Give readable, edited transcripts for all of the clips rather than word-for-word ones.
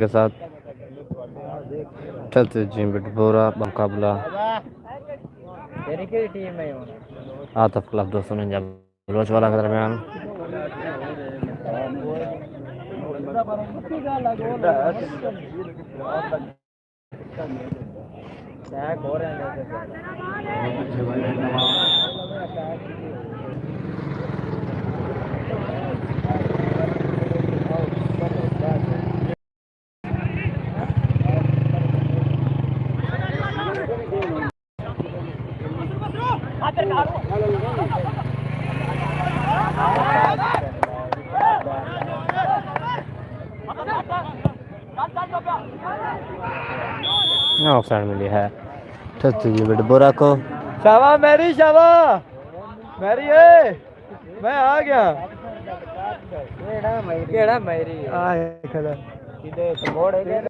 के साथ चलते जी बिटबोरा मुकाबला आतफ क्लब 249 बलोचवाला के दरमियान। ऑफसाइड मिली है चलते जी बिटबोरा को। शाबा मेरी शाबा मेरी है, मैं आ गया। केड़ा मेरी खड़ा इधर सपोर्ट है।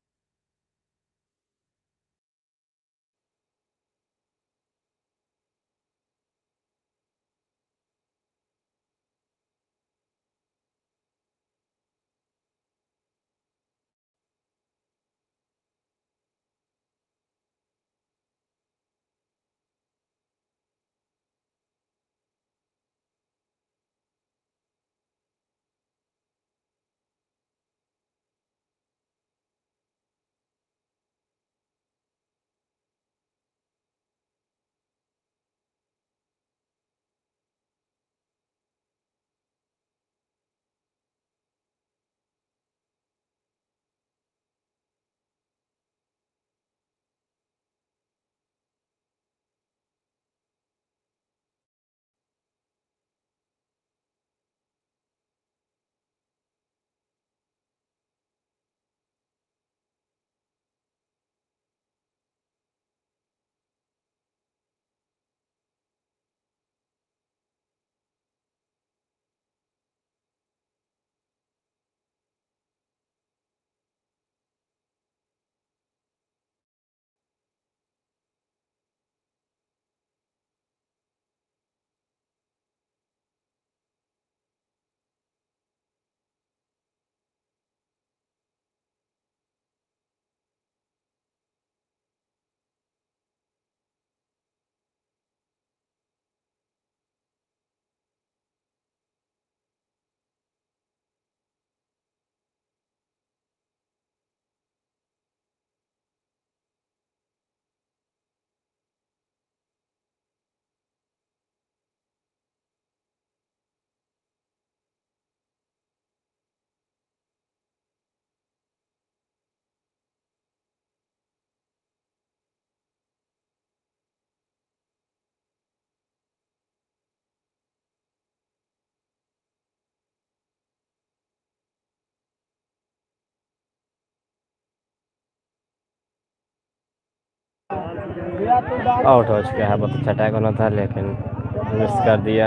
आउट हो चुका है, बहुत अच्छा अटैक होना था लेकिन मिस कर दिया।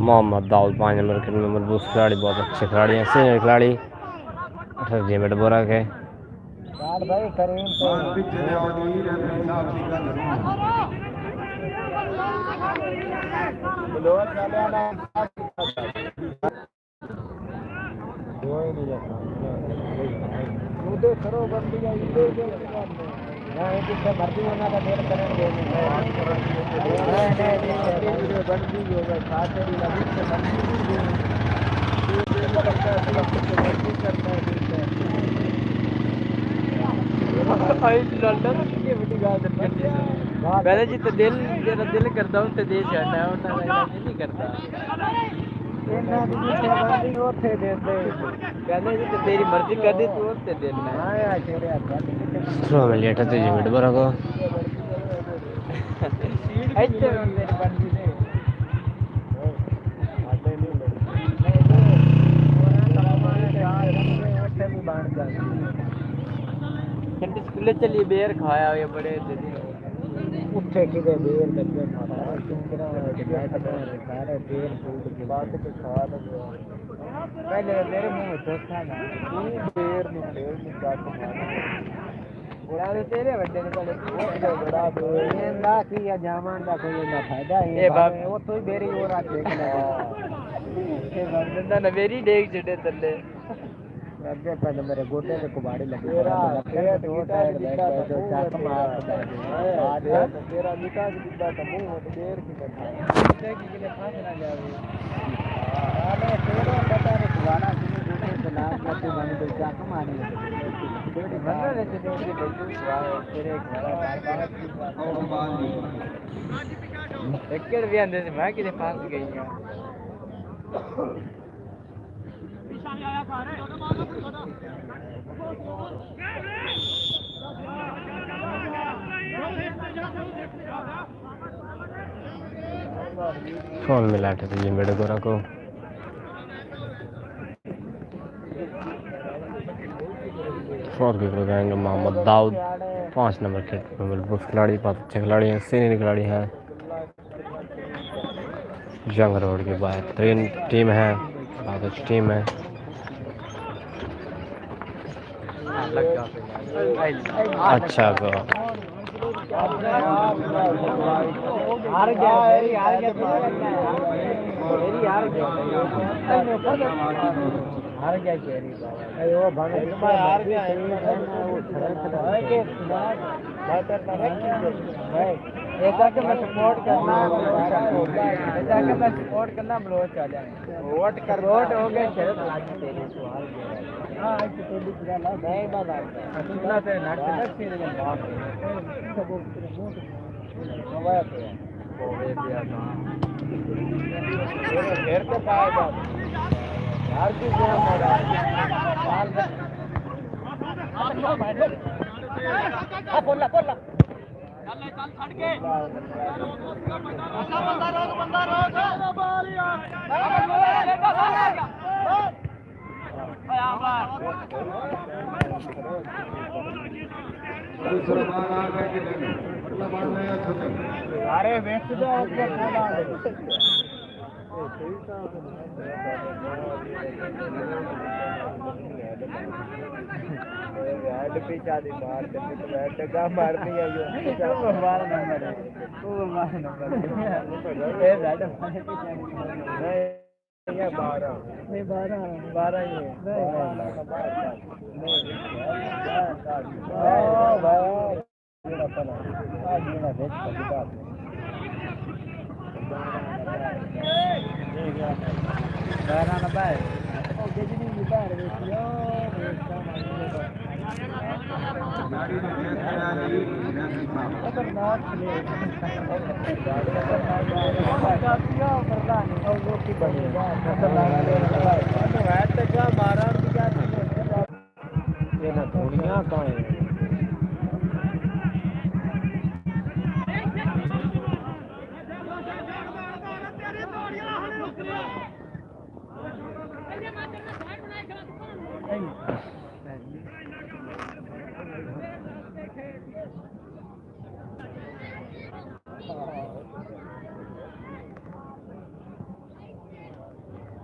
मोहम्मद दाऊद 5 नंबर के में मजबूत खिलाड़ी, बहुत अच्छे खिलाड़ी हैं, सीनियर खिलाड़ी जी बिटबोरा के। पहले जी तो दिल जेरा दिल करता हूं ते दे छड़ना है, उन्हां दा नहीं करता। कहने जी तो तेरी मर्जी कर दी तू ते देना है। थ्रो में लिया था जी बिटबोरा को। ऐसे मेरी मर्जी नहीं स्कूले चलिए बेर खाया हुए बड़े उठे किधे बेर लगे मारा चुंकरा सारे बेर फूट के बाद के खा लगे। पहले मेरे मुंह में तो था ना तू बेर नहीं काट मारा बड़ा तेरे बड़े ने बड़े तू बड़ा ये ना कि या जामान का कोई ना फायदा है। वो तो बेरी और आ देखना ये बंदा ना मेरी देख छड़े तले अगे पहले मेरे गोटे पे कुबाड़ी लगी तेरा दो टायर बैठ गए जो चाक मार आज तेरा निकाह दिखता था मुंह में देर की बैठा है कि के फांस ना जावे अरे तेरा पता नहीं कुबाड़ा किने गोटे पे नाम करते बनी तो चाक मारने लगे बंदा रहते थे कि बच्चे तेरे घरा एक के भी अंदर से मैं कि फांस गई हूं फोन मिला थे ये मेरे गोरा को फोर विकेट लगाएंगे मोहम्मद दाऊद 5 नंबर के मजबूत खिलाड़ी, बहुत अच्छे खिलाड़ी हैं, सीनियर खिलाड़ी हैं। जंग रोड के बाद टीम है, बहुत अच्छी टीम है। अच्छा गोल हार गया हार गया केरी बाबा वो भाग हार गया वो एक आके मैं सपोर्ट करना जाके मैं सपोर्ट करना ब्लोच आ जाए वोट हो गए शरत लागी तेरे तो हार गया हां आज तो तेरी पूरा ला नहीं बाबा सुनना से नाटक सीने में बात सब मोबाइल पे वो दिया था घेर के पाएगा यार की क्या मोड़ा बोला चल छड़ के बंदा रोक बाल यार अरे वेस्ट दो हेड पीछा दी मार ते हेड का मारनी है यो हमारा नंबर है वो हमारा नंबर है ये हेड मारने पीछा नहीं ये 12 नहीं 12 ये नहीं ओ भाई ये अपना आज ये ना देख सकता Barang apa? Oh, jadi ni bar besio, besar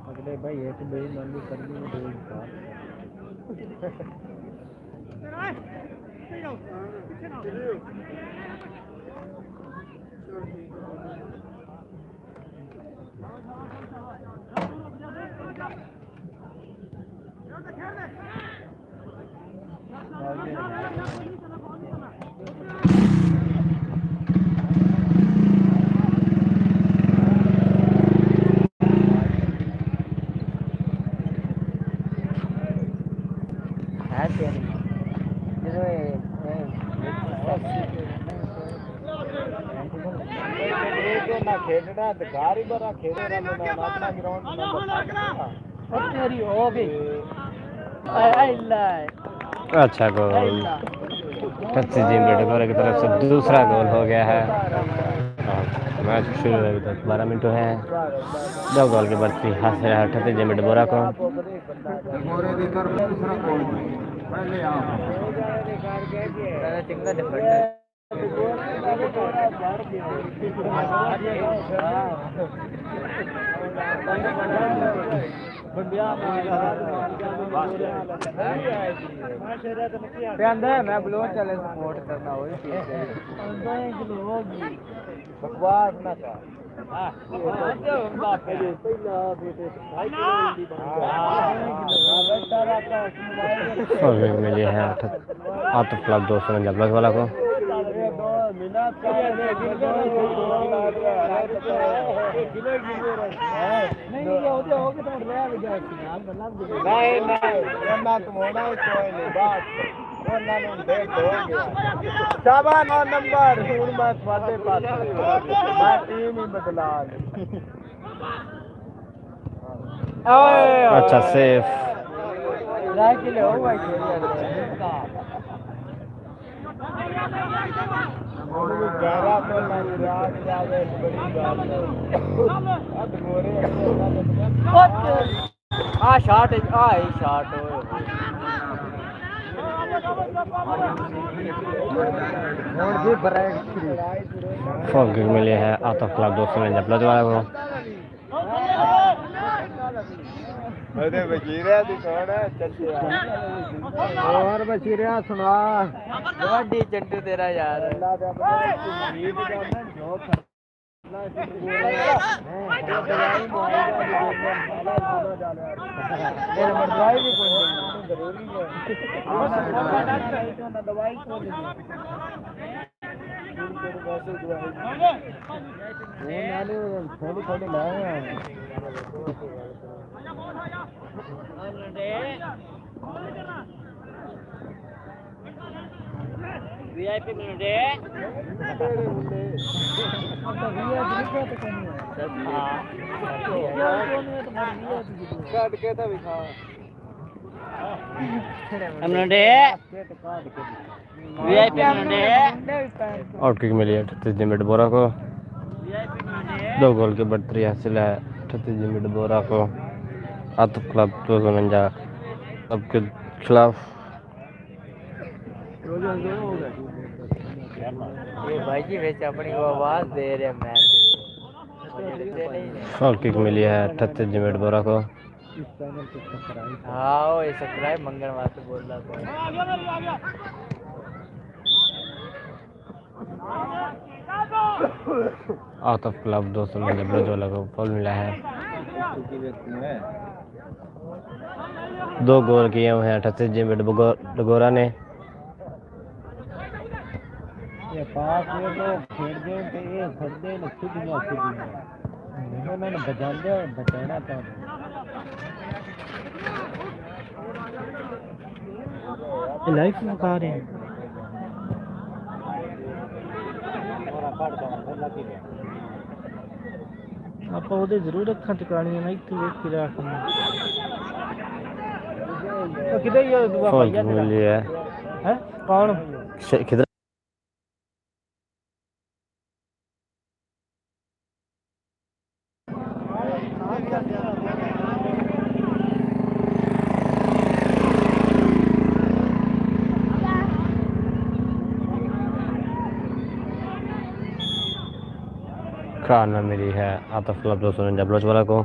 अगले भाई एक बेईमानी करनी है दो इंसान खेलना अधिकारी बड़ा खेल रहा ना अपना ग्राउंड तेरी हो गई अच्छा गोल टच्ची जी मेडगोरा की तरफ से दूसरा गोल हो गया है। मैच शुरू अभी तक 12 मिनट है। 2 गोल की बढ़ती हासिल है टच्ची जी मेडगोरा को। मैं ब्लो चले सपोर्ट करना बकवास ना कर फॉलोइंग मिली है आतिफ क्लब 249 प्लस वाला को। शाबाश 9 नंबर ਹੁਣ ਮੈਂ ਤੁਹਾਡੇ ਪਾਸ ਮੈਂ ਟੀਮ ਹੀ ਬਦਲਾ ਓਏ अच्छा सेफ ला के ले ओ भाई गहरा तो रात जावे बड़ी बात अब गोरे आ शॉट ओए फॉलोइंग मिली है आतिफ क्लब 249 प्लस वाला को। अरे वजीरा दिखाना चल और वजीरा सुना बड़ी चंटू तेरा यार अल्लाह का उम्मीद करना जो करना मेरे मरवाई भी कोई जरूरी है दवाई को थोड़ी थोड़ी लाए वीआईपी मिलने काट के तो दिखा हमने वीआईपी मिलने आउट किक मिली है 38 मिनट बोरा को। 2 गोल की बढ़तरी हासिल है 38 मिनट बोरा को आतिफ क्लब 249 क्लब के खिलाफ। ये भाई जी वेच अपनी को आवाज दे रहे मैच फाउल किक मिली है 38 मिनट बोरा को। हाँ वो ये सब्सक्राइब मंगल वास्ते बोल रहा था आतिफ क्लब 249 प्लस वाला को फाउल मिला है। 2 गोल किए हुए हैं 38 मिनट डगोरा ने। ये पास ये तो खेल गए थे ये फड़दे ने सीधियां उन्होंने बजांदे बचाना था लाइफ में खा रहे हैं आप ਉਹਦੇ ਜ਼ਰੂਰ ਅੱਖਾਂ ਟਿਕਾਣੀਆਂ ਨਾ ਇੱਥੇ ਵੇਖ ਕੇ ਰੱਖਣਾ ਕਿਤੇ ਇਹ ਦੁਆ फाउल ਪਾਈਆ मिली है ਹੈ ਕੌਣ किधर खाना मिली है आतिफ क्लब 249 प्लस वाला को।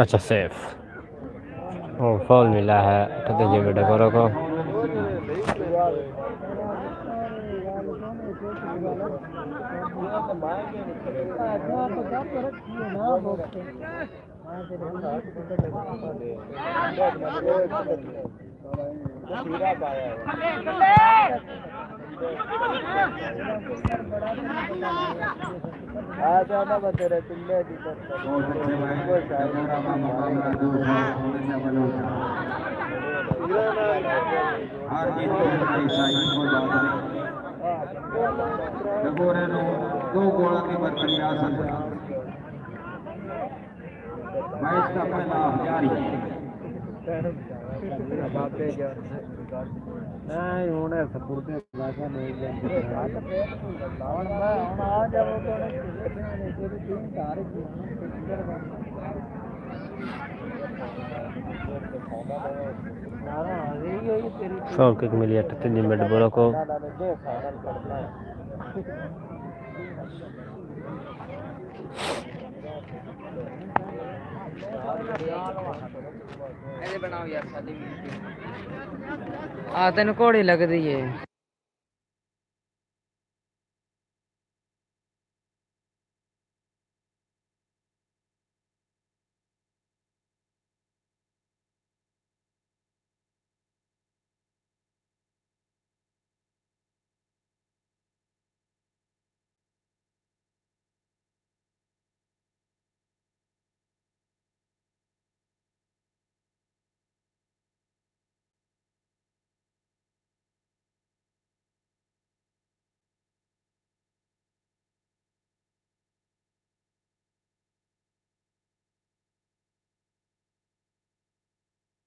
अच्छा सेफ और फाउल मिला है 38 मिनट डगोरा को। डगोरे ने 2 गोलों की बढ़तरी हासिल की। मैच का पहला हाफ जारी नहीं होने सपुर्दे भाषा नहीं शॉल किक मिली है 3 मिनट बोलो को बनाओ यार शादी आ तेन घोड़ी लगदी है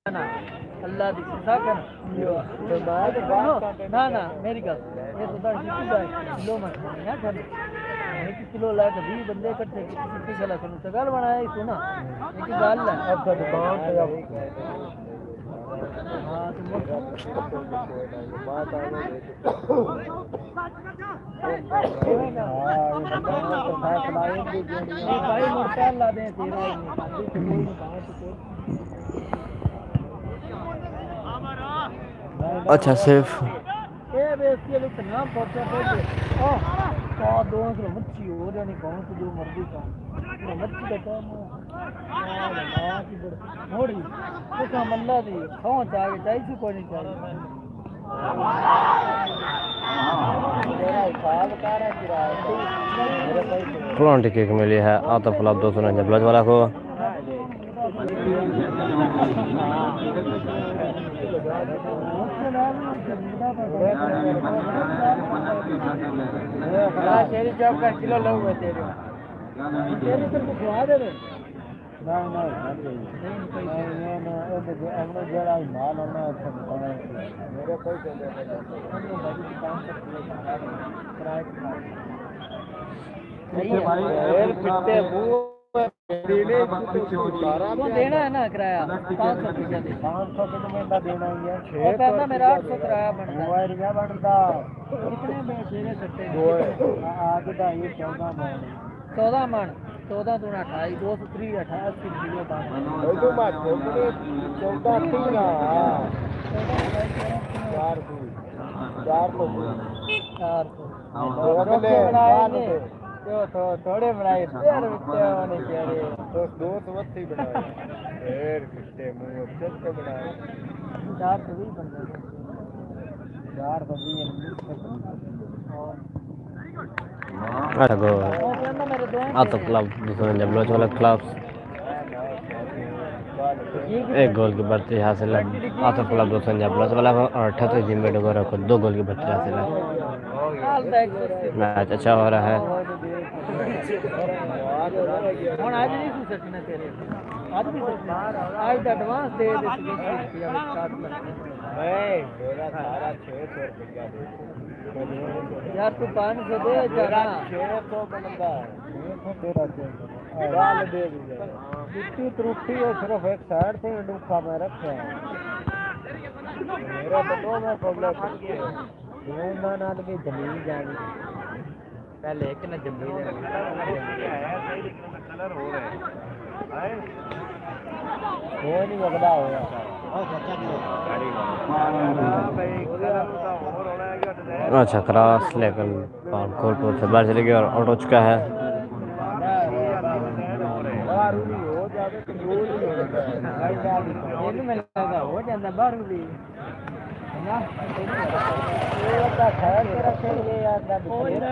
अल्लाह दी साकन ना ना मेरी गल ये तो किलो मत ना कर 1 किलो ला के 20 बंदे इकट्ठे किसी गला सुन तो गल बनाया ही सुना एक गल है अब तो दुकान पे हां तो बात आ गई भाई मोटा ला दे तेरा अच्छा सिर्फ ये बेइज्जती है इतना पहुंचा पहुंचे ओ 100 200 मच्छी हो जानी कौन सी जो मर्जी का मच्छी का काम हां की मोड़ी तो का मल्ला दी पहुंच आ गई चाहिए कोई नहीं चाहिए मेरा हिसाब कर रहा किराया मेरे पैसे प्लांट किक मिली है आतफ लब 249 ब्लज वाला को शेरी चौक का किलो लगूगा तेरे तेरे पर को खवा दे नहीं हमने जरा माल होना मेरे पैसे दे देना है ना किराया 500 रुपया दे 500 किलोमीटर देना ही है 6 पैसा मेरा 800 किराया बनता है रुपया बनता कितने में शेरे सकते आज का ये 14 मन 14 दूना 28 203 88 किलो बन तो मत 14 3 4 जो थोड़े बनाए यार बिट्टे होने चाहिए तो दो वत्ती बनाए ढेर बिट्टे मुंह चल के बनाए 420 बन गए 420 अच्छा गो आतफ लब 249 ब्लज वाला क्लब एक गोल की बढ़ती हासिल है आतफ लब 249 ब्लज वाला और 78 जिम्मे डोगरा को 2 गोल की बढ़ती हासिल है मैच अच्छा हो रहा है आज नहीं तू सकना तेरे आज भी सकना आज दा एडवांस दे दे स्टार्ट में मेरा सारा 600 रुपया दे यार तू 500 दे जरा 600 बनता 600 तेरा गाल दे दी इतनी त्रुटि है सिर्फ एक साइड से डूबा में रखे मेरा तो दो में प्रॉब्लम है ना ना भी जमीन जानी पहले एक ना जमीन कलर हो रहा है वो नहीं लगदा होया अच्छा क्रॉस लेकिन गोल पोस्ट से बाहर चले गया और आउट हो चुका है हो जाता बाहर भी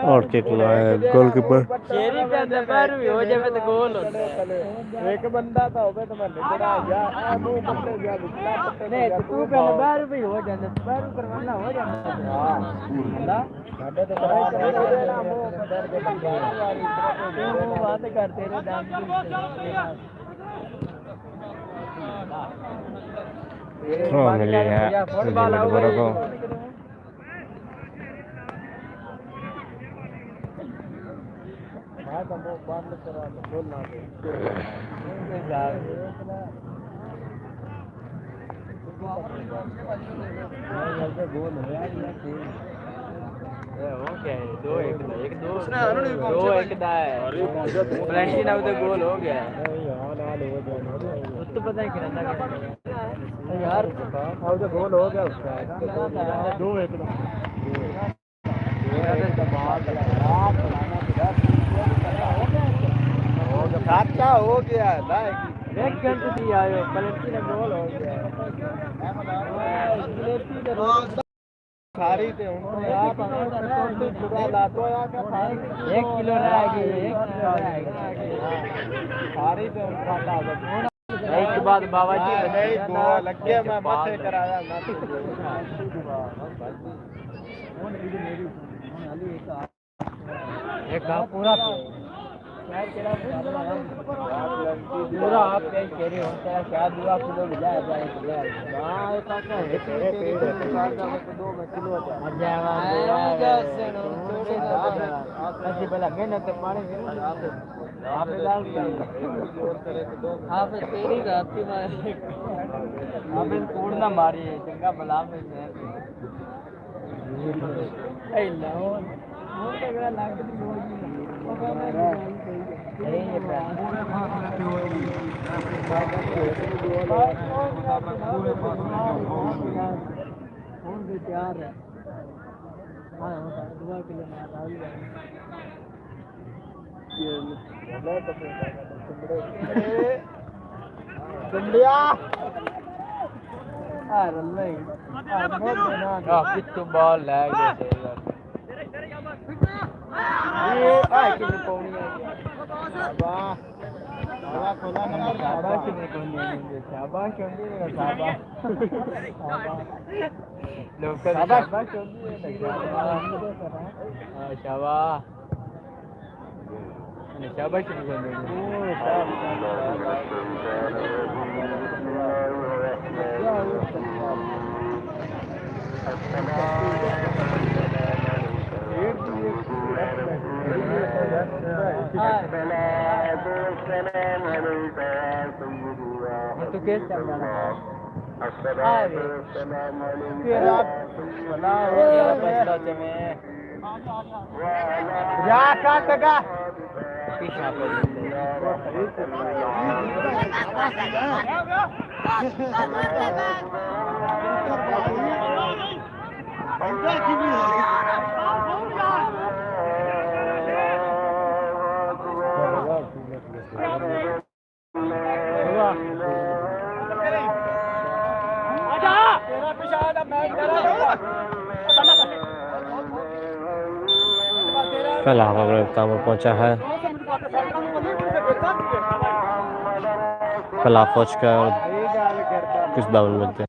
और किक गोलकीपर शेरी पे अंदर बाहर भी हो जावे तो गोल होता है एक बंदा तो होवे तो मैं निकला या मुंह पकड़ गया बिचला पकड़ नहीं तू पहले बाहर भी हो जाता बाहर करवाना हो जाता हां अल्लाह साडे तो मुंह पकड़ के बंदा बात करते रे दाम थ्रो मिली है जिम्मे को तो वो बंद करा तो बोलना गोल हो यार हो क्या है 2-1 था 1-2 2-1 था फ्रेंडशिप अब तो गोल हो गया तो पता है कितना यार अब तो गोल हो गया उसका 2-1 अच्छा हो गया एक घंटे भी आयो पलटी ने गोल हो गया सारी थे उनको आप पूरा लातो या का 1 किलो रहेगी 1 किलो रहेगी सारी पे उनका था एक बाद बाबा जी नहीं दो लग गया मैं माथे कराया एक पूरा पूरा आप कह रहे होते हैं क्या 2 किलो मिलाया जाए हां एक का है तेरी दुकान का तो 2 किलो आ जाएगा अच्छी भला मेहनत पानी आप डाल आप तेरी राती मारे आप कूड़ ना मारी चंगा भला में ऐ लाओ वो तो गया लाग तैयार है हाँ 2 किलो कितु बॉल लग खोला नंबर शाबाश तो कैसे चल रहा है जा काट का फिलहाल अपने मुकाम पर पहुंचा है फिलहाल पहुंच कर कुछ दावन मिलते हैं।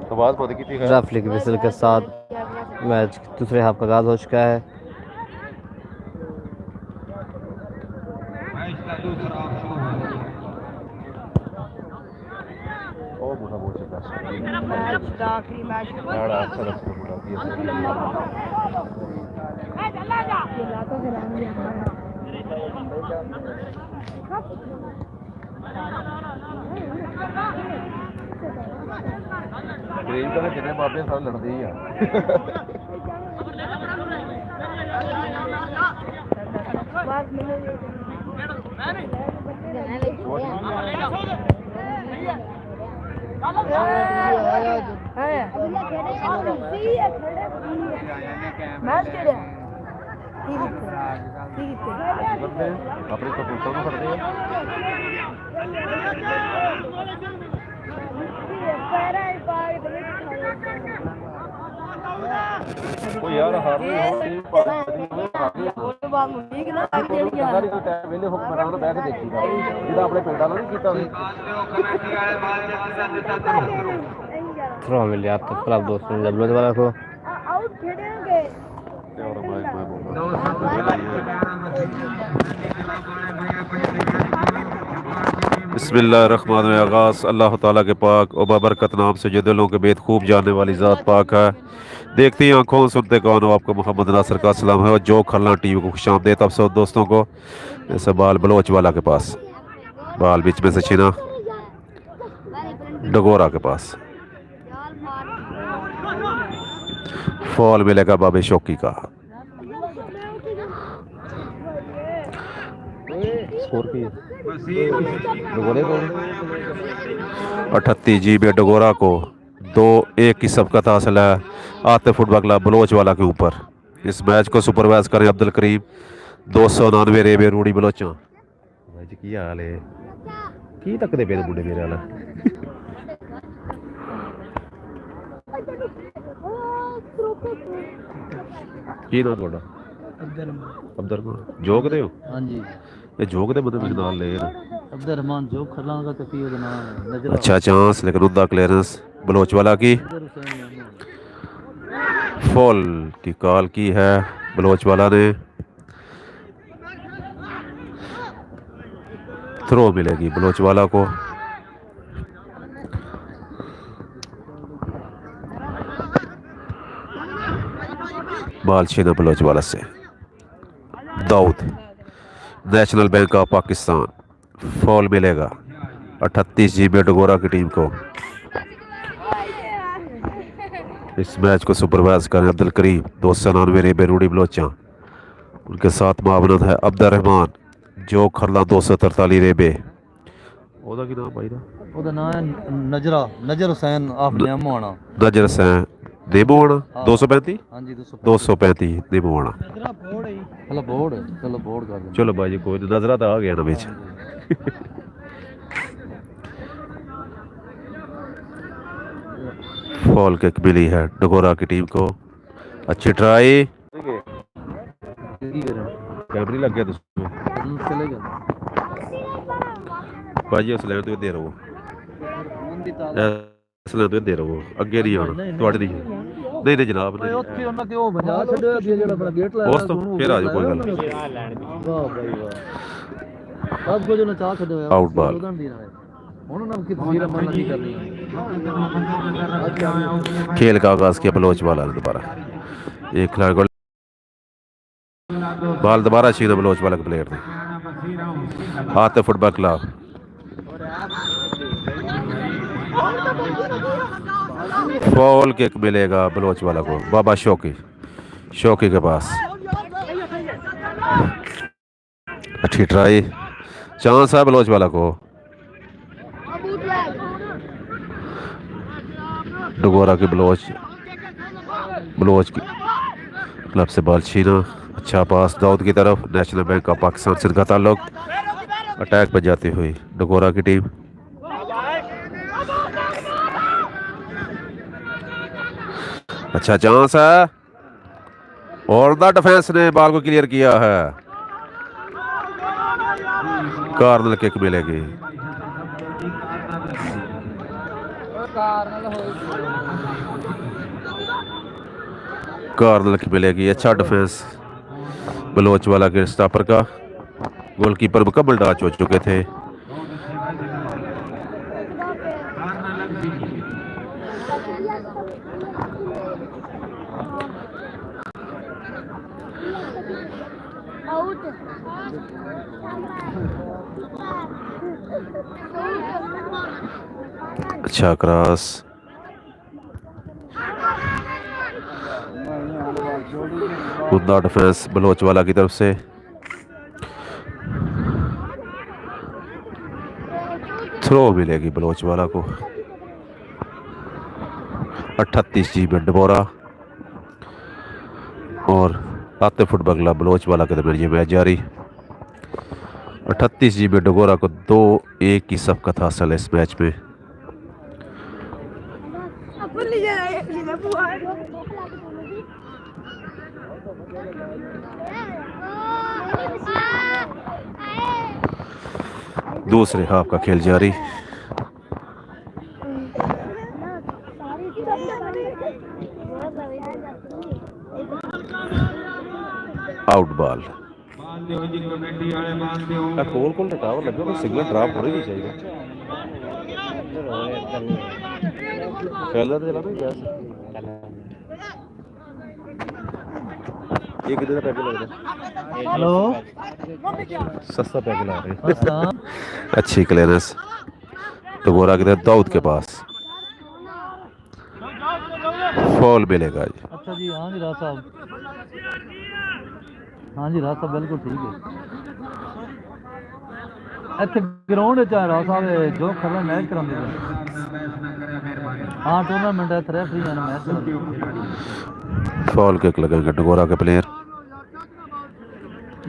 रफली की विसल के साथ मैच दूसरे हाफ का आगाज हो चुका है। मैच का दूसरा हाफ शुरू हो गया। मैच का आखिरी मैच जितने बाबे सब लड़ते ही अपने कबूतर को करते हैं यार हार ਵੇਲੇ ਹੁਕਮਰਾਨ ਬਹਿ ਕੇ ਦੇਖੀਦਾ ਜਿਹਦਾ ਆਪਣੇ ਪਿੰਡ ਵਾਲਾ ਨਹੀਂ ਕੀਤਾ ਸੀ थ्रो मिल गया तो क्लब दोस्त ने जबलोद वाला को बिस्मिल्लाहिर्रहमानिर्रहीम। आगाज़ अल्लाह ताला के पाक और बाबरकत नाम से जो दिलों के बेद खूब जानने वाली ज़ात पाक है। देखती आंखों सुनते कानों आपको मोहम्मद नासिर का सलाम है और जो खलना टीवी को खुश आमदीद। अब सब दोस्तों को ऐसे बाल बलोच वाला के पास बाल बीच में से छीना डगोरा के पास फॉल मिलेगा बाबे शौकी का। स्कोर की डगोरे को 38 GB डगोरा को 2-1 की सबकत हासिल है आते फुटबॉल क्लब बलोच वाला के ऊपर। इस मैच को सुपरवाइज करें अब्दुल करीम 299 रेबे रूड़ी बलोचा। भाई जी की हाल है की तक दे पे बुढ़े मेरे वाला की ना थोड़ा अब्दुल जोग दे हो हाँ जी ये जोग दे बंदे मेरे नाल ले अब्दुल रहमान जो खरलान का तफी ਉਹਦਾ ਨਾਮ ਨਜ਼ਰ अच्छा चांस लेकिन उदा क्लियरेंस बलोच वाला की फॉल की कॉल की है बलोच वाला ने। थ्रो मिलेगी बलोच वाला को। बाल छीना बलोच वाला से। Dawood national bank of Pakistan full मिलेगा 38 GB डगोरा की टीम को। इस मैच को सुपरवाइज करें अब्दुल करीम 299 रेबे रूड़ी बलोचा। उनके साथ मावनत है अब्दुल रहमान जो खरला 243 रेबे। ਉਹਦਾ ਕੀ ਨਾਮ ਭਾਈ ਦਾ ਉਹਦਾ ਨਾਮ ਹੈ ਨਜ਼ਰ ਹੁਸੈਨ ਆਫ ਨਿਆਮੋਣਾ ਨਜ਼ਰ ਹੁਸੈਨ ਦੇਬੋਣਾ 235 ਹਾਂਜੀ 235 ਦੇਬੋਣਾ। ਚਲੋ ਬੋਰਡ ਚਲੋ ਬੋਰਡ ਕਰ ਦਿੰਦੇ चलो भाई जी कोई नजरा तो आ गया ना बीच। फॉल किक मिली है डगोरा की टीम को। अच्छी ट्राई कैमरी लग गया चले गए भाजी उस लैन तो दे रहो इस लैन तो दे रहो अगे नहीं आना थोड़े नहीं नहीं जनाब नहीं ਉੱਥੇ ਉਹਨਾਂ ਕਿ ਉਹ ਬਜਾ ਛੱਡਿਆ ਜਿਹੜਾ ਆਪਣਾ ਗੇਟ ਲਾਇਆ ਉਸ ਤੋਂ ਫਿਰ ਆ ਜਾਓ ਕੋਈ ਗੱਲ ਨਹੀਂ। ਵਾਹ ਭਾਈ ਵਾਹ ਸਭ ਕੁਝ ਉਹਨਾਂ ਚਾਹ ਛੱਡਿਆ ਹੋਇਆ Out ball। ਉਹਨਾਂ ਦੀ ਨਾਲ ਹੁਣ ਉਹਨਾਂ की तस्वीर मन नहीं करनी खेल का आगाज किया बलोच वाला ने दोबारा एक खिलाड़ी को बाल दोबारा छीना बलोच वाला के प्लेयर ने। आते फुटबॉल क्लब फॉल किक मिलेगा बलोच वाला को। बाबा शौकी के पास अच्छी ट्राई चांस है बलोच वाला को। डगोरा की बलोच की क्लब से बाल छीना। अच्छा पास दाऊद की तरफ नेशनल बैंक ऑफ पाकिस्तान से इनका ताल्लुक। अटैक पर जाती हुई डगोरा की टीम। अच्छा चांस है और द डिफेंस ने बॉल को क्लियर किया है। कॉर्नर किक मिलेगी कॉर्नर की मिलेगी। अच्छा डिफेंस बलोच वाला के स्टॉपर का। गोलकीपर मुकम्मल डॉच हो चुके थे। अच्छा क्रॉस। उमदा डिफेंस बलोच वाला की तरफ से। थ्रो मिलेगी बलोच वाला को। 38 GB डबोरा और आतिफ बगला बलोच वाला के दरमियान ये मैच जारी। 38 GB डगोरा को 2-1 की सबकत हासिल है इस मैच में। दूसरे हाफ का खेल जारी। Out ball. कोल कोल टावर लगे तो सिग्नल ड्रॉप हो रही चाहिए। खेल चला ये कितने का पैकेज लगता है? हेलो सस्ता पैकेज आ रही है। अच्छी क्लियरेंस तो गोरा किधर दाऊद के पास। फॉल मिलेगा जी। अच्छा जी। हाँ जी राज साहब। हाँ जी राज साहब बिल्कुल ठीक है। ਇੱਥੇ ਗਰਾਊਂਡ ਚ ਆ ਰਾਜ ਸਾਹਿਬ ਜੋ ਖਰਲਾ ਮੈਚ ਕਰਾਉਂਦੇ ਨੇ। हाँ टूर्नामेंट है रेफरी है मैच। फॉल किक लगेगा डगोरा के प्लेयर।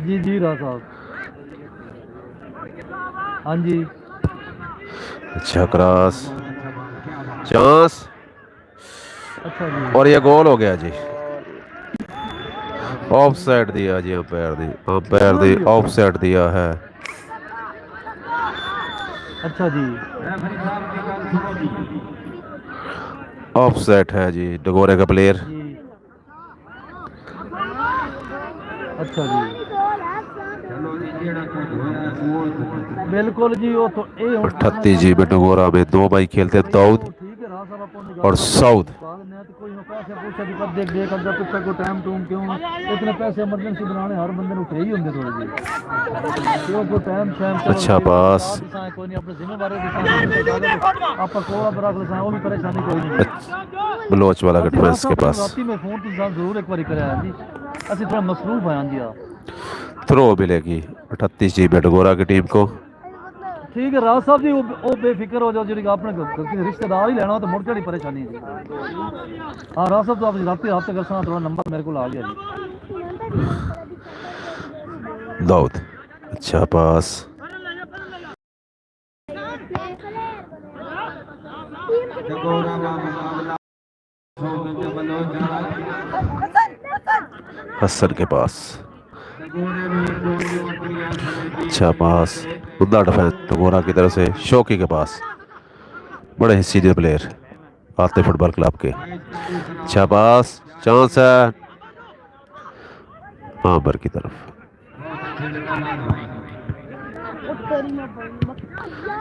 जी जी राज साहब। हाँ जी। अच्छा क्रॉस चांस अच्छा जी। और ये गोल हो गया जी। ऑफ साइड दिया जी अंपायर ने ऑफ साइड दिया है। अच्छा जी। ऑफ साइड है जी डगोरे का प्लेयर। अच्छा जी बिल्कुल जी। वो तो 38 GB डगोरा में 2 भाई खेलते दाऊद और सऊद। टाइम टूम क्यों इतने पैसे इमरजेंसी बनाने हर बंदे उठे ही होंगे थोड़े जी टाइम शाम। अच्छा पास कोई नहीं अपने जिम्मेवारी आप रख ले वो भी परेशानी कोई नहीं। बलोच वाला के डिफेंस के पास राती में फोन तो जरूर एक बार कराया जी। असि थोड़ा मसरूफ हैं जी। थ्रो मिलेगी 38 GB डगोरा की टीम को। ठीक है राज साहब जी। वो बेफिक्र हो जाओ जी। आपने रिश्तेदार ही लेना तो मुड़ चढ़ी परेशानी है। हाँ राज साहब तो आप रात हाथ कर सकते थोड़ा नंबर मेरे को आ गया जी। दाऊद अच्छा पास। हसन के पास अच्छा पास। उमदा डिफेंस डगोरा की तरफ से शौकी के पास। बड़े ही सीनियर प्लेयर आते फुटबॉल क्लब के। अच्छा पास चांस है आंबर की तरफ।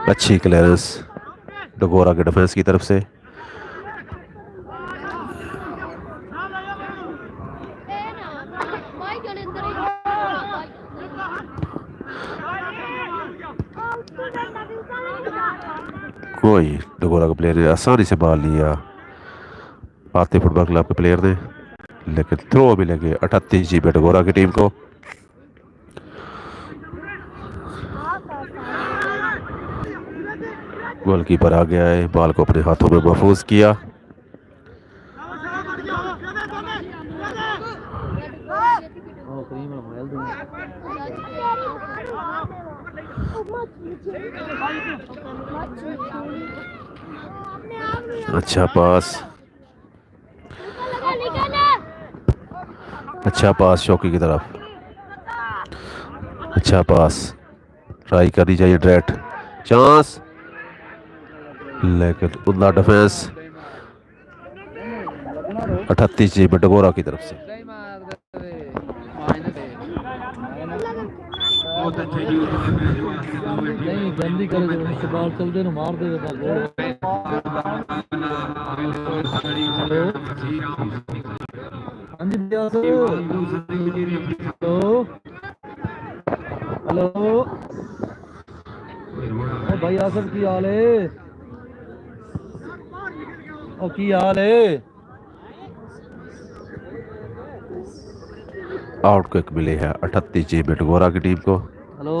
अच्छी क्लियरेंस डगोरा के डिफेंस की तरफ से। कोई डगोरा का प्लेयर ने आसानी से बाल लिया आते फुटबॉल क्लब के प्लेयर ने, लेकिन थ्रो मिलेंगे 38 GB डगोरा की टीम को। गोलकीपर आ गया है, बॉल को अपने हाथों में महफूज किया। अच्छा पास अच्छा पास शौकी की तरफ। अच्छा पास ट्राई करनी चाहिए डायरेक्ट चांस लेकिन उमदा डिफेंस 38 जी डगोरा की तरफ से। बहुत अच्छे यूज नहीं गंदी करे जब उसके बाल चलते ना मार दे देता गोल। हेलो हाँ जी भैया सर। हेलो हेलो ओ भाई आसफ की हाल है? ओ की हाल है? आउट किक मिली है 38 जी डगोरा की टीम को। हेलो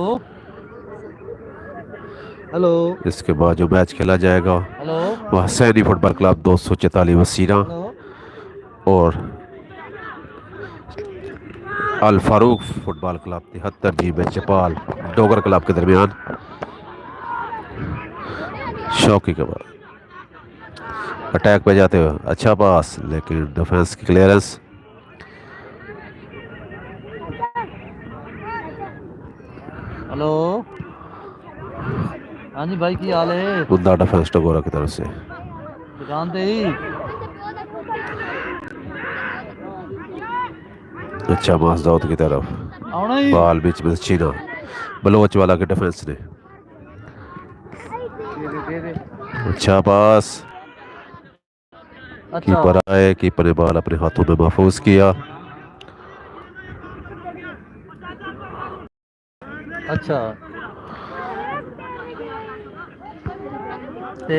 हेलो इसके बाद जो मैच खेला जाएगा हेलो वह हुसैनी फुटबॉल क्लब 244 वसीरा हेलो और अल फारूक फुटबॉल क्लब 73 जी चपाल डोगर क्लब के दरमियान। शौकी के बाद अटैक पे जाते हुए अच्छा पास, लेकिन डिफेंस की क्लियरेंस। हेलो हाँ जी भाई की हाल है? बुंदा डिफेंस डगोरा की तरफ से। दुकान पे ही अच्छा मास दाऊद की तरफ आना ही बॉल बीच में छीना बलोच वाला के डिफेंस ने। अच्छा पास, अच्छा कीपर आए, कीपर ने बॉल अपने हाथों में महफूज किया। अच्छा ते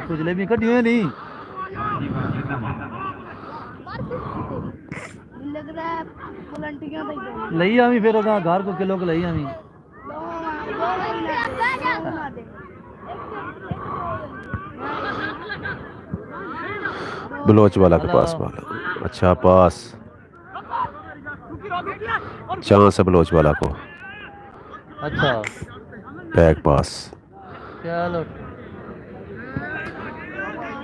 कुछ जलेबी कटी हुई नहीं? लग रहा है वॉलंटियरों का ही लई आवी फिर ओदा घर को किलो के लई आवी। बलोच वाला के पास बॉल। अच्छा पास, चांस है बलोच वाला को। अच्छा बैक पास, चलो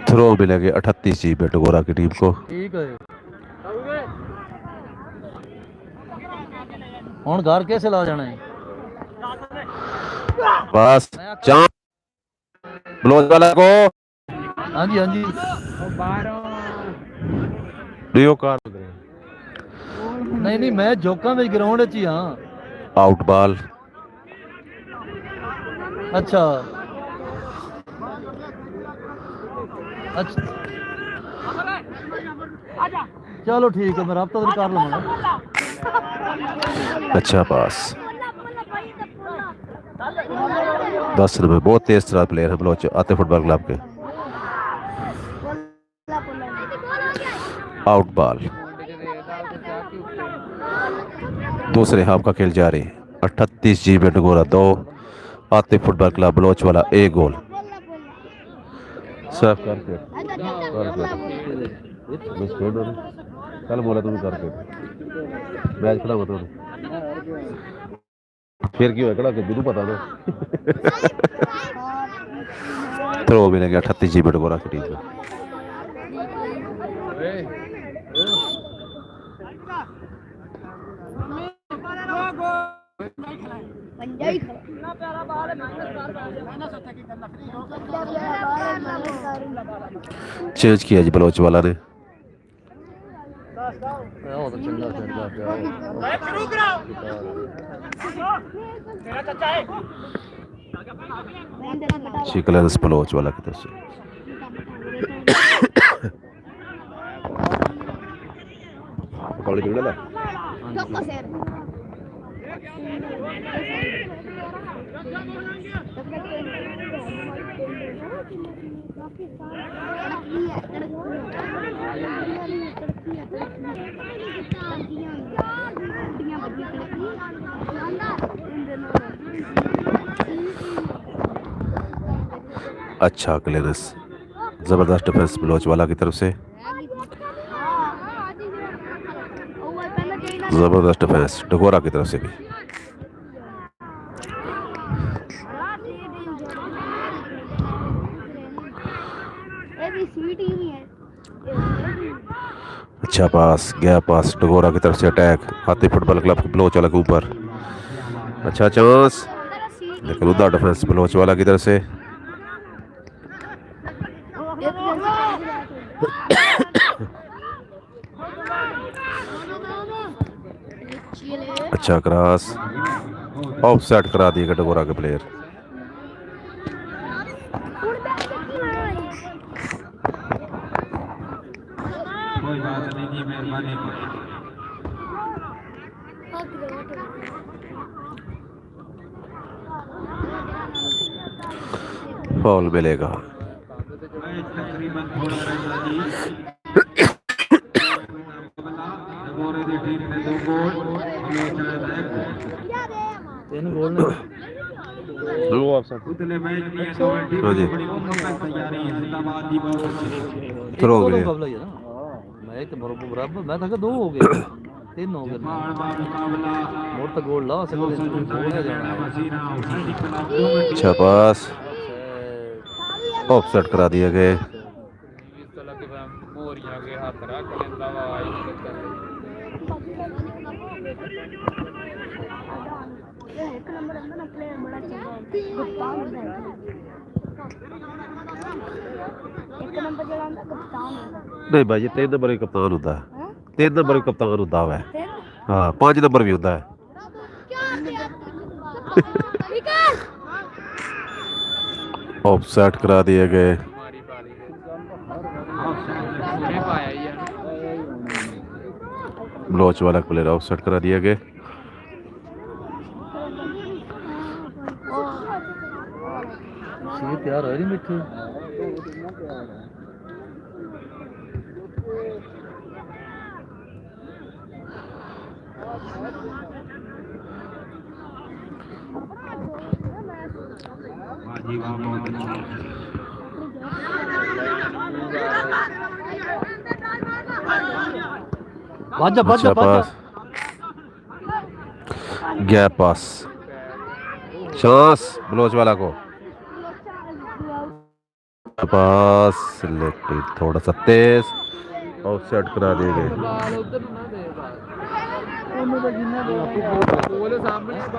थ्रो मिलेंगे 38 जी डगोरा की टीम को। ठीक है। हुन घर कैसे ला जाना है? पास चांस बलोच वाला को। हाँ जी हाँ जी रियो कार नहीं नहीं मैं जोका में ग्राउंड च ही हाँ। Out ball. अच्छा अच्छा चलो ठीक है मैं रब्ता तो कर लूँगा। अच्छा पास, 10 नंबर बहुत तेज तरह प्लेयर है बलोच आते फुटबॉल क्लब के। Out ball. दूसरे हाफ का खेल जारी। 38 जी डगोरा 2 आते फुटबॉल क्लब बलोच वाला 1 गोल। सर्व करके कल बोला तुम करके मैच खड़ा होता फिर क्यों है खड़ा के बिनु पता ना। थ्रो मिलेंगे 38 जी डगोरा की टीम को। चेंज किया जी बलोच वाला ने। क्लियरेंस बलोच वाला की तरफ से। अच्छा क्लियरेंस, जबरदस्त डिफेंस बलोच वाला की तरफ से। जबरदस्त डिफेंस डगोरा की तरफ से भी। अच्छा पास, गया पास डगोरा की तरफ से अटैक हाथी फुटबॉल क्लब के बलोच वाला के ऊपर। अच्छा चांस, लेकिन उधर डिफेंस बलोच वाला की तरफ से। ये ले अच्छा क्रॉस ऑफ सेट करा दिए डगोरा के प्लेयर। कोई बात नहीं जी, मेहरबानी। फॉल मिलेगा। तकरीबन थोड़ा रहता जी। डगोरे की टीम ने 2 गोल, हमें शायद 1 गोल। 3 गोल ने दो ऑफसाइड उतले मैच की है दोवें टीम हाँ जी। बड़ी मुकम्मल तैयारी है। जिंदाबाद जी, बहुत अच्छी। थ्रो एक मिले। मुकाबला ही है ना। मैच तो बराबर मैं था कि 2 हो गए 3 हो गए बार-बार मुकाबला मोर तो गोल ला सकते गोल है जाना है। मसीना हुसैनी क्लब दोवें अच्छा पास ऑफ सेट करा दिए गए। एक नंबर अंदर ना प्लेयर बड़ा चंगा कप्तान होता है। एक नंबर जड़ा अंदर कप्तान होता है। नहीं भाई, 3 नंबर ही कप्तान होता है। 3 नंबर ही कप्तान होता है। फिर हाँ 5 नंबर भी होता है। ऑफ सेट करा दिए गए। ब्लोच वाला प्लेयर ऑफ सेट करा दिए गए। ये तैयार हो रही मिठू वाह जी वाह, बहुत अच्छा। बाजा अच्छा पास गैप पास चांस ब्लोच वाला को पास लेकिन थोड़ा सा तेज ऑफ सेट करा दिए गए।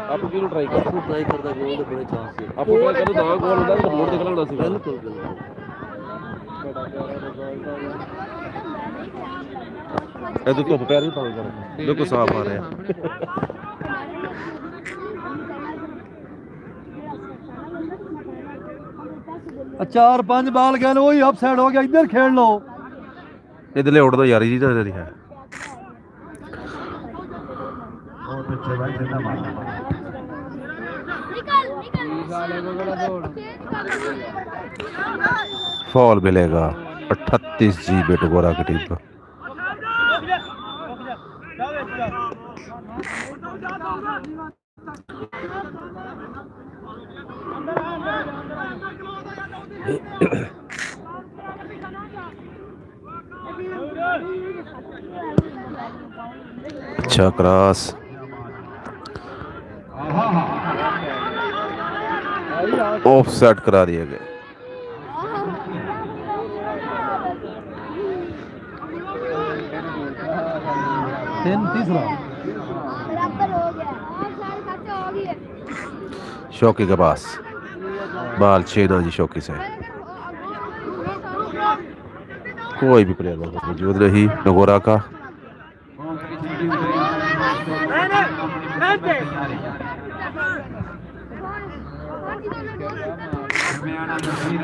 आप क्यों ट्राई कर ट्राई करता गोल दे बड़े चांस है आप ट्राई करो तो गोल होता है तो बोर्ड निकलना सी बिल्कुल ए तो पैर नहीं पाऊंगा देखो साफ आ रहे हैं। अच्छा और 5 बाल गए वही ऑफ साइड हो गया इधर खेल लो इधर उड़ना यारी जी ना है। बहुत अच्छे भाई, जिंदाबाद। फॉल मिलेगा 38 जी बेटगोरा की टीम का। अच्छा क्रॉस ऑफ सेट करा दिए गए। तीसरा बराबर हो गया और सारे खर्चे हो गए। शौकी के पास बाल छीना जी शौकी से। कोई भी प्लेयर मौजूद नहीं डगोरा का।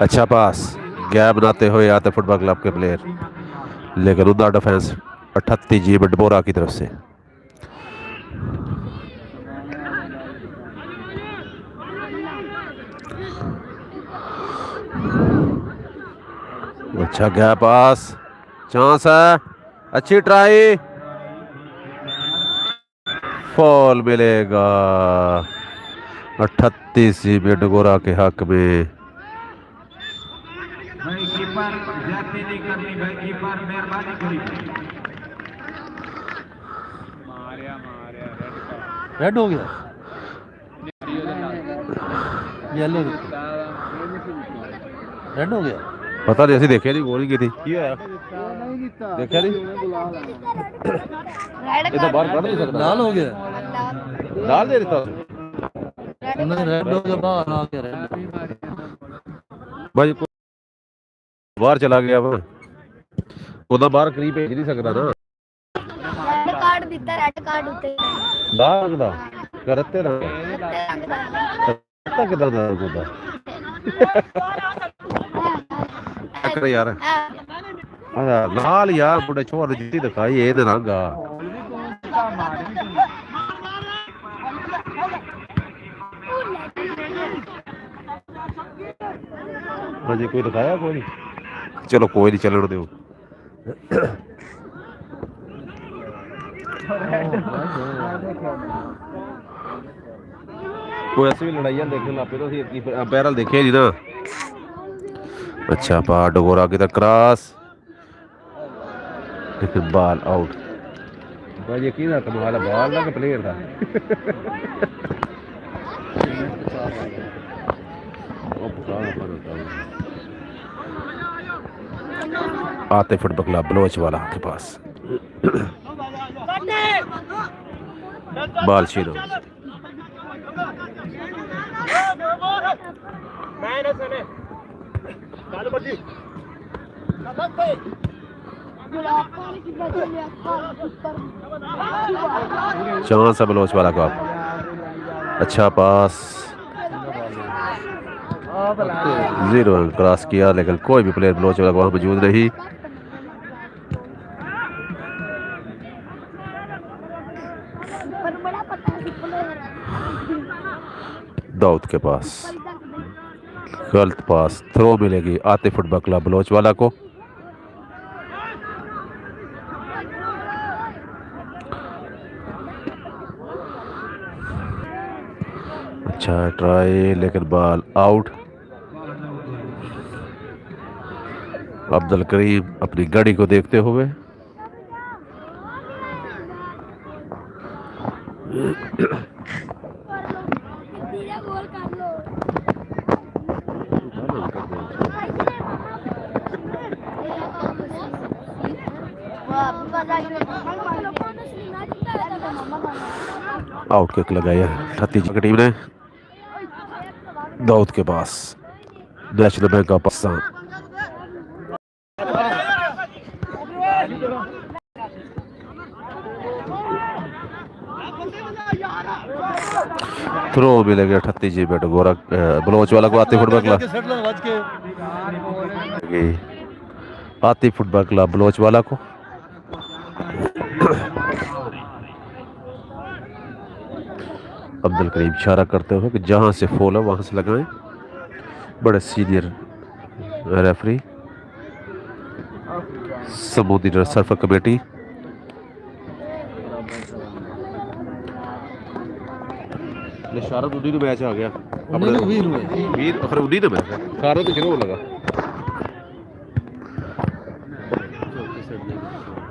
अच्छा पास गैप बनाते हुए आते फुटबॉल क्लब के प्लेयर, लेकिन उधर डिफेंस 38 जी डबोरा की तरफ से। अच्छा गैप पास चांस है, अच्छी ट्राई, फॉल मिलेगा 38 जी डगोरा के हक में। भाई कीपर ज्यादती नहीं करनी, भाई कीपर मेहरबानी करी। रेड हो गया येलो रेड हो गया पता नहीं, ऐसे देखिए नहीं, गोल ही की थी देखा नहीं, ये तो बाहर काट नहीं सकता। लाल हो गया डाल दे देता नहीं रेड हो गया बाहर आ गया रेड भाई, बाहर चला गया वो उधर बाहर करीब भेज नहीं सकता ना। कार्ड ਦਿੱਤਾ ਰੈੱਡ ਕਾਰਡ ਉੱਤੇ ਲਾਲ ਦਾ ਕਰਤੇ ਰੰਗ ਰੰਗ ਦਾ ਪਤਾ ਕਿਦਾਂ ਦਾ ਹੁੰਦਾ ਕਰ ਯਾਰ ਆ ਲਾਲ ਯਾਰ ਬੁੱਢੇ ਛੋੜ ਜੁੱਤੀ ਦਿਖਾਈ ਇਹ ਤੇ ਰੰਗ ਆ ਹਾਂਜੀ ਕੋਈ ਦਿਖਾਇਆ ਕੋਈ ਨਹੀਂ ਚਲੋ ਕੋਈ ਨਹੀਂ ਚੱਲਣ ਦਿਓ कोई ऐसे भी लड़ाइयाँ देखने लग पे तो पैरल देखे नहीं ना अच्छा पा डगोरा की क्रॉस बाल आउट भाई ये किहदा कमाल है बाल ना कि प्लेयर दा आते फुट बकला बलोच वाला के पास बाल शीरो चांस है बलोच वाला का अच्छा पास 0 रन क्रॉस किया लेकिन कोई भी प्लेयर बलोच वाला वहां मौजूद नहीं दाऊद के पास गलत पास थ्रो मिलेगी आते फुटबॉल क्लब बलोच वाला को अच्छा ट्राई लेकिन बॉल आउट अब्दुल करीम अपनी गाड़ी को देखते हुए आउट किक लगाया छत्तीसगढ़ टीम ने दाऊद के पास National bank of Pakistan throw मिलेगा 38 जी बैट गोरा बलोच वाला को आते फुटबॉल क्लब आती फुटबॉल क्लब बलोच वाला को अब्दुल करीम इशारा करते हुए कि जहां से फॉल है वहां से लगाएं बड़े सीनियर रेफरी समुद्री सर्फ कमेटी शारद 19 मैच आ गया अपने 20 फिर 19 मैच 18 तो शुरू लगा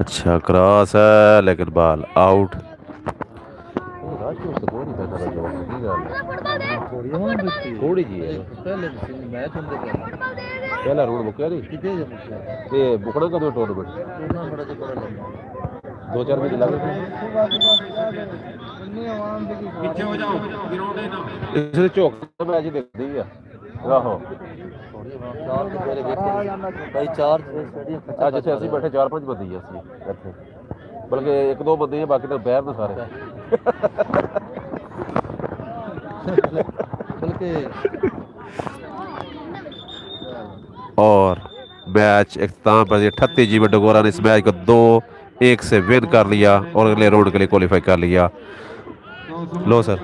अच्छा क्रॉस है लेकिन बॉल आउट थोड़ी जी है पहला रूल मुक्या नहीं ते बुकड़ा का टूर्नामेंट 2-4 महीने लगे पीछे हो जाओ गिरोडे ना इसने चौक मैच देखदी है आहो भाई 4 ਅੱਜ ਇੱਥੇ ਅਸੀਂ ਬੈਠੇ 4-5 ਬੰਦੇ ਹੀ ਅਸੀਂ ਇੱਥੇ ਬਲਕਿ 1-2 ਬੰਦੇ ਹੀ ਬਾਕੀ ਤਾਂ ਬਾਹਰ ਨੇ ਸਾਰੇ बल्कि और मैच इख्तिताम पर 38 जी डगोरा ने इस मैच को 2-1 से विन कर लिया और अगले राउंड के लिए क्वालिफाई कर लिया लो सर